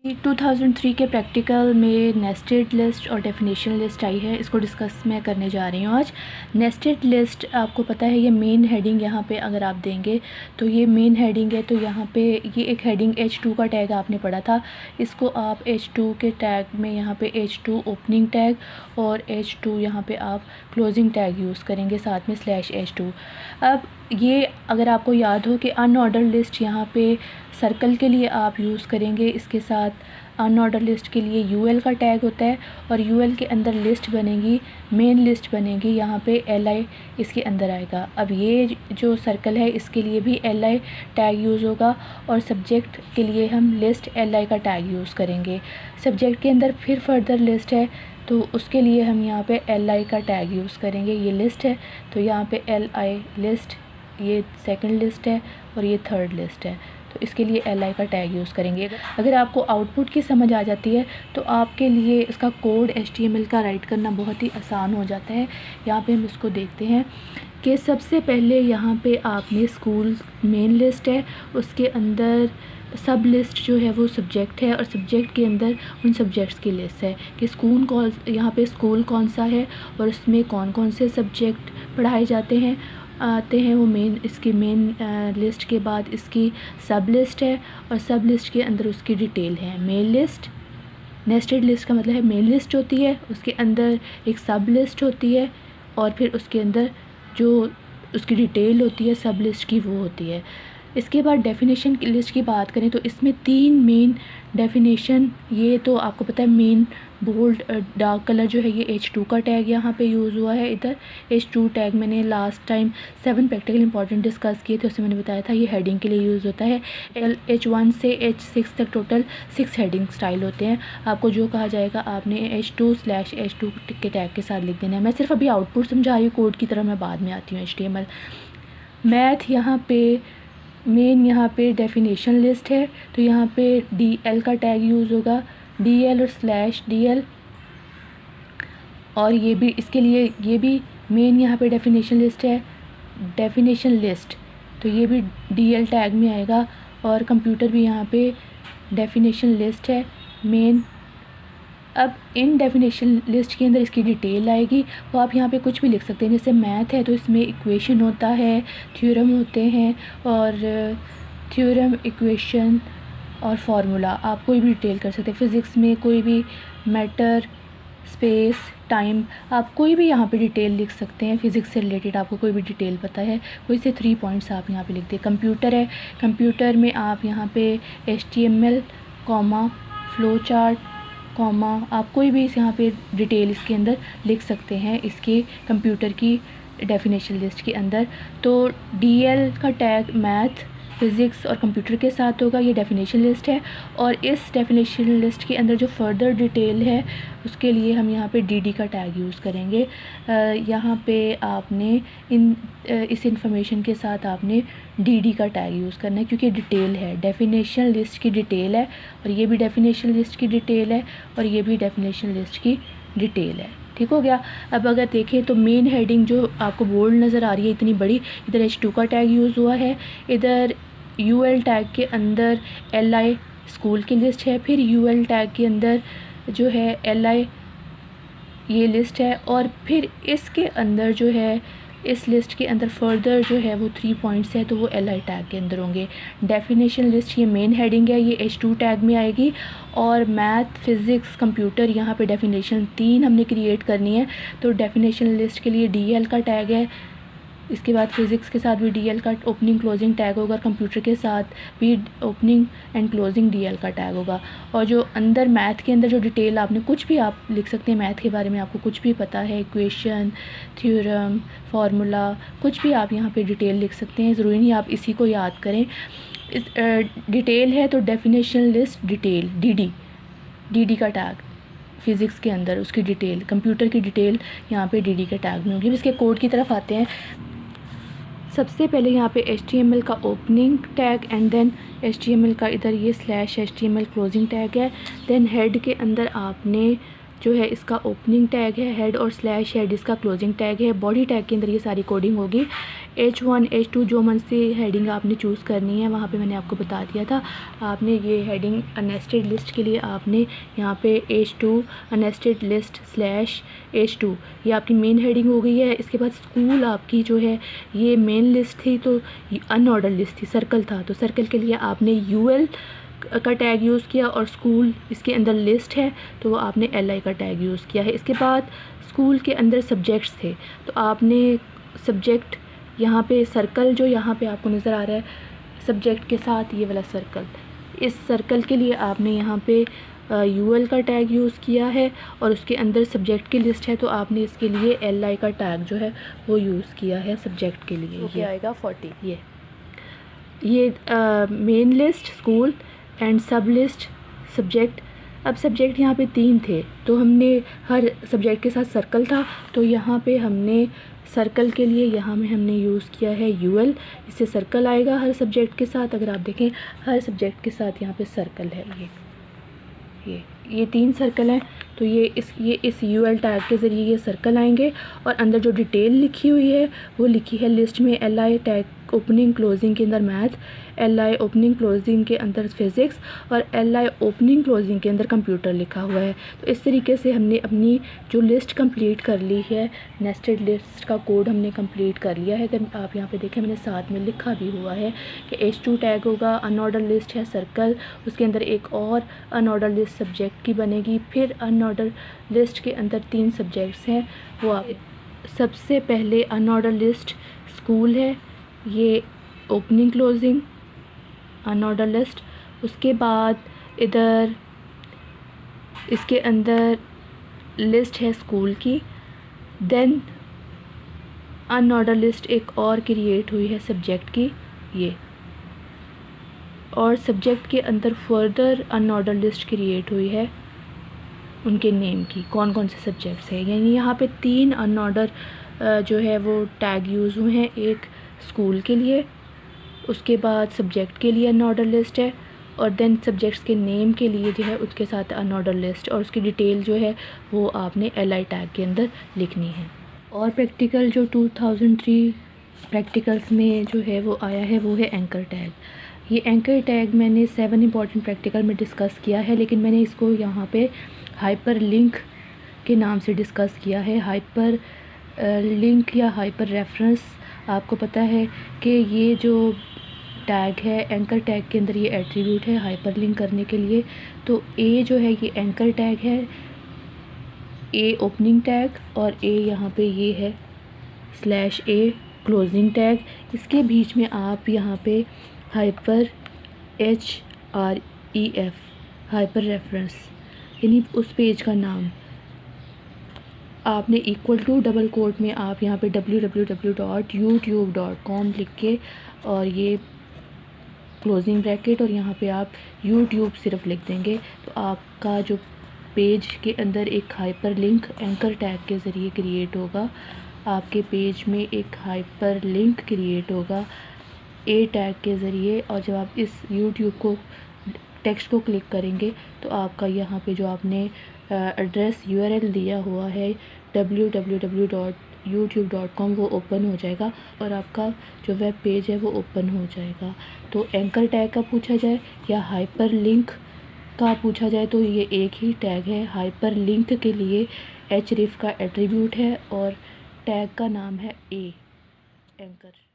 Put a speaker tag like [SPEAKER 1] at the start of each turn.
[SPEAKER 1] 2003 के प्रैक्टिकल में nested list और डेफिनेशन लिस्ट आई है, इसको डिस्कस मैं करने जा रही हूँ आज। नेस्टेड लिस्ट आपको पता है, ये मेन हेडिंग यहाँ पे अगर आप देंगे तो ये मेन हेडिंग है, तो यहाँ पे ये एक हेडिंग H2 का टैग आपने पढ़ा था, इसको आप H2 के टैग में यहाँ पे H2 ओपनिंग टैग और H2 यहाँ पे आप क्लोजिंग टैग यूज़ करेंगे, साथ में /H2। अब ये अगर आपको याद हो कि अनऑर्डर लिस्ट यहाँ पे सर्कल के लिए आप यूज़ करेंगे, इसके साथ अनऑर्डर लिस्ट के लिए UL का टैग होता है और UL के अंदर लिस्ट बनेगी, मेन लिस्ट बनेगी, यहाँ पे LI इसके अंदर आएगा। अब ये जो सर्कल है इसके लिए भी LI टैग यूज़ होगा और सब्जेक्ट के लिए हम लिस्ट LI का टैग यूज़ करेंगे। सब्जेक्ट के अंदर फिर फर्दर लिस्ट है तो उसके लिए हम यहाँ पे LI का टैग यूज़ करेंगे। ये लिस्ट है तो यहाँ पे LI लिस्ट, ये सेकंड लिस्ट है और ये थर्ड लिस्ट है, तो इसके लिए LI का टैग यूज़ करेंगे। अगर आपको आउटपुट की समझ आ जाती है तो आपके लिए इसका कोड HTML का राइट करना बहुत ही आसान हो जाता है। यहाँ पे हम इसको देखते हैं कि सबसे पहले यहाँ पे आपने स्कूल मेन लिस्ट है, उसके अंदर सब लिस्ट जो है वो सब्जेक्ट है और सब्जेक्ट के अंदर उन सब्जेक्ट्स की लिस्ट है कि स्कूल कौन, यहाँ पे स्कूल कौन सा है और उसमें कौन कौन से सब्जेक्ट पढ़ाए जाते हैं आते हैं, वो मेन, इसकी मेन लिस्ट के बाद इसकी सब लिस्ट है और सब लिस्ट के अंदर उसकी डिटेल है। मेन लिस्ट, नेस्टेड लिस्ट का मतलब है मेन लिस्ट होती है, उसके अंदर एक सब लिस्ट होती है और फिर उसके अंदर जो उसकी डिटेल होती है सब लिस्ट की वो होती है। इसके बाद डेफिनेशन की लिस्ट की बात करें तो इसमें 3 मेन डेफिनेशन, ये तो आपको पता है मेन बोल्ड डार्क कलर जो है ये H2 का टैग यहाँ पे यूज़ हुआ है। इधर H2 टैग मैंने last time 7 practical important discuss किए थे, उससे मैंने बताया था ये हेडिंग के लिए यूज़ होता है। H1 से H6 तक टोटल 6 हेडिंग स्टाइल होते हैं। आपको जो कहा जाएगा आपने H2/H2 के टैग के साथ लिख देना है। मैं सिर्फ अभी आउटपुट समझा रही हूँ, कोड की तरह मैं बाद में आती हूँ। HTML मैथ यहाँ पे मेन, यहाँ पे डेफिनेशन लिस्ट है तो यहाँ पे DL का टैग यूज़ होगा, DL और /DL, और ये भी इसके लिए ये भी मेन यहाँ पे डेफिनेशन लिस्ट है, डेफिनेशन लिस्ट, तो ये भी DL टैग में आएगा और कंप्यूटर भी यहाँ पे डेफिनेशन लिस्ट है मेन। अब इन डेफिनेशन लिस्ट के अंदर इसकी डिटेल आएगी, वो आप यहाँ पे कुछ भी लिख सकते हैं। जैसे मैथ है तो इसमें इक्वेशन होता है, थ्योरम होते हैं और थ्योरम, इक्वेशन और फार्मूला आप कोई भी डिटेल कर सकते हैं। फ़िज़िक्स में कोई भी मैटर, स्पेस, टाइम, आप कोई भी यहाँ पे डिटेल लिख सकते हैं। फ़िज़िक्स से रिलेटेड आपको कोई भी डिटेल पता है, कोई से 3 पॉइंट्स आप यहाँ पे लिख दें। कंप्यूटर है, कंप्यूटर में आप यहाँ पे HTML, फ्लो चार्ट, आप कोई भी इस यहाँ पे डिटेल इसके अंदर लिख सकते हैं इसके कंप्यूटर की डेफिनेशन लिस्ट के अंदर। तो DL का टैग मैथ, फ़िज़िक्स और कंप्यूटर के साथ होगा, ये डेफिनेशन लिस्ट है। और इस डेफिनेशन लिस्ट के अंदर जो फर्दर डिटेल है उसके लिए हम यहाँ पे DD का टैग यूज़ करेंगे। यहाँ पे आपने इस इंफॉर्मेशन के साथ आपने DD का टैग यूज़ करना है क्योंकि डिटेल है, डेफिनेशन लिस्ट की डिटेल है और ये भी डेफिनेशन लिस्ट की डिटेल है और ये भी डेफिनेशन लिस्ट की डिटेल है। ठीक हो गया। अब अगर देखें तो मेन हेडिंग जो आपको बोल्ड नज़र आ रही है इतनी बड़ी, इधर H2 का टैग यूज़ हुआ है, इधर UL टैग के अंदर LI स्कूल की लिस्ट है, फिर UL टैग के अंदर जो है LI ये लिस्ट है और फिर इसके अंदर जो है इस लिस्ट के अंदर फर्दर जो है वो 3 पॉइंट्स है तो वो LI टैग के अंदर होंगे। डेफिनेशन लिस्ट ये मेन हेडिंग है, ये H2 टैग में आएगी और मैथ, फिज़िक्स, कंप्यूटर यहाँ पे डेफिनेशन 3 हमने क्रिएट करनी है तो डेफिनेशन लिस्ट के लिए DL का टैग है। इसके बाद फ़िज़िक्स के साथ भी DL का ओपनिंग क्लोजिंग टैग होगा, कंप्यूटर के साथ भी ओपनिंग एंड क्लोजिंग DL का टैग होगा। और जो अंदर मैथ के अंदर जो डिटेल आपने कुछ भी आप लिख सकते हैं, मैथ के बारे में आपको कुछ भी पता है, इक्वेशन, थ्योरम, फार्मूला, कुछ भी आप यहाँ पे डिटेल लिख सकते हैं, ज़रूरी नहीं आप इसी को याद करें। इस डिटेल है तो डेफिनेशन लिस्ट डिटेल DD का टैग, फ़िज़िक्स के अंदर उसकी डिटेल, कंप्यूटर की डिटेल यहाँ पे DD के टैग में होगी। अब इसके कोड की तरफ आते हैं। सबसे पहले यहाँ पे HTML का opening tag and then HTML का इधर ये /HTML क्लोजिंग टैग है। देन हेड के अंदर आपने जो है इसका ओपनिंग टैग है, हेड और स्लैश हेड इसका क्लोजिंग टैग है। बॉडी टैग के अंदर ये सारी कोडिंग होगी। H1 H2 जो मन से हेडिंग आपने चूज़ करनी है वहाँ पे मैंने आपको बता दिया था। आपने ये हेडिंग अननेस्टेड लिस्ट के लिए आपने यहाँ पे H2 अननेस्टेड लिस्ट स्लैश H2 ये आपकी मेन हेडिंग हो गई है। इसके बाद स्कूल आपकी जो है ये मेन लिस्ट थी तो अनऑर्डर लिस्ट थी, सर्कल था, तो सर्कल के लिए आपने UL का टैग यूज़ किया और स्कूल इसके अंदर लिस्ट है तो आपने LI का टैग यूज़ किया है। इसके बाद स्कूल के अंदर सब्जेक्ट्स थे तो आपने सब्जेक्ट यहाँ पे सर्कल जो यहाँ पे आपको नज़र आ रहा है सब्जेक्ट के साथ ये वाला सर्कल, इस सर्कल के लिए आपने यहाँ पे UL का टैग यूज़ किया है और उसके अंदर सब्जेक्ट की लिस्ट है तो आपने इसके लिए LI का टैग जो है वो यूज़ किया है सब्जेक्ट के लिए। ये आएगा 40। ये मेन लिस्ट स्कूल एंड सब लिस्ट सब्जेक्ट। अब सब्जेक्ट यहाँ पे 3 थे तो हमने हर सब्जेक्ट के साथ सर्कल था तो यहाँ पे हमने सर्कल के लिए यहाँ में हमने यूज़ किया है UL, इससे सर्कल आएगा हर सब्जेक्ट के साथ। अगर आप देखें हर सब्जेक्ट के साथ यहाँ पे सर्कल है, ये 3 सर्कल हैं तो ये इस UL टैग के ज़रिए ये सर्कल आएंगे और अंदर जो डिटेल लिखी हुई है वो लिखी है लिस्ट में LI टैग ओपनिंग क्लोजिंग के अंदर मैथ, LI ओपनिंग क्लोजिंग के अंदर फिज़िक्स और LI ओपनिंग क्लोजिंग के अंदर कंप्यूटर लिखा हुआ है। तो इस तरीके से हमने अपनी जो लिस्ट कंप्लीट कर ली है, नेस्टेड लिस्ट का कोड हमने कंप्लीट कर लिया है। अगर आप यहाँ पे देखें मैंने साथ में लिखा भी हुआ है कि H2 टैग होगा, अनऑर्डर लिस्ट है सर्कल, उसके अंदर एक और अनऑर्डर लिस्ट सब्जेक्ट की बनेगी, फिर अनऑर्डर लिस्ट के अंदर 3 सब्जेक्ट्स हैं वो आप सबसे पहले अनऑर्डर लिस्ट स्कूल है, ये ओपनिंग क्लोजिंग अनऑर्डर लिस्ट, उसके बाद इधर इसके अंदर लिस्ट है स्कूल की, देन अनऑर्डर लिस्ट एक और क्रिएट हुई है सब्जेक्ट की ये, और सब्जेक्ट के अंदर फर्दर अनऑर्डर लिस्ट क्रिएट हुई है उनके नेम की, कौन कौन से सब्जेक्ट्स हैं। यानी यहाँ पे 3 अनऑर्डर जो है वो टैग यूज़ हुए हैं, एक स्कूल के लिए, उसके बाद सब्जेक्ट के लिए अनऑर्डर लिस्ट है और देन सब्जेक्ट्स के नेम के लिए जो है उसके साथ अनऑर्डर लिस्ट और उसकी डिटेल जो है वो आपने LI टैग के अंदर लिखनी है। और प्रैक्टिकल जो 2003 प्रैक्टिकल्स में जो है वो आया है वो है एंकर टैग। ये एंकर टैग मैंने 7 इंपॉर्टेंट प्रैक्टिकल में डिस्कस किया है, लेकिन मैंने इसको यहाँ पे हाइपर लिंक के नाम से डिस्कस किया है। हाइपर लिंक या हाइपर रेफरेंस, आपको पता है कि ये जो टैग है एंकर टैग के अंदर ये एट्रीब्यूट है हाइपर लिंक करने के लिए। तो A जो है ये एंकर टैग है, A ओपनिंग टैग और A यहाँ पे ये है /A क्लोजिंग टैग। इसके बीच में आप यहाँ पे हाइपर HREF हाइपर रेफरेंस यानी उस पेज का नाम आपने इक्वल टू डबल कोट में आप यहाँ पे www.youtube.com लिख के और ये क्लोजिंग ब्रैकेट और यहाँ पे आप YouTube सिर्फ लिख देंगे तो आपका जो पेज के अंदर एक हाइपर लिंक एंकर टैग के ज़रिए क्रिएट होगा। आपके पेज में एक हाइपर लिंक क्रिएट होगा A टैग के ज़रिए, और जब आप इस YouTube को टेक्स्ट को क्लिक करेंगे तो आपका यहाँ पे जो आपने एड्रेस URL दिया हुआ है www.youtube.com वो ओपन हो जाएगा और आपका जो वेब पेज है वो ओपन हो जाएगा। तो एंकर टैग का पूछा जाए या हाइपर लिंक का पूछा जाए तो ये एक ही टैग है। हाइपर लिंक के लिए href का एट्रीब्यूट है और टैग का नाम है A एंकर।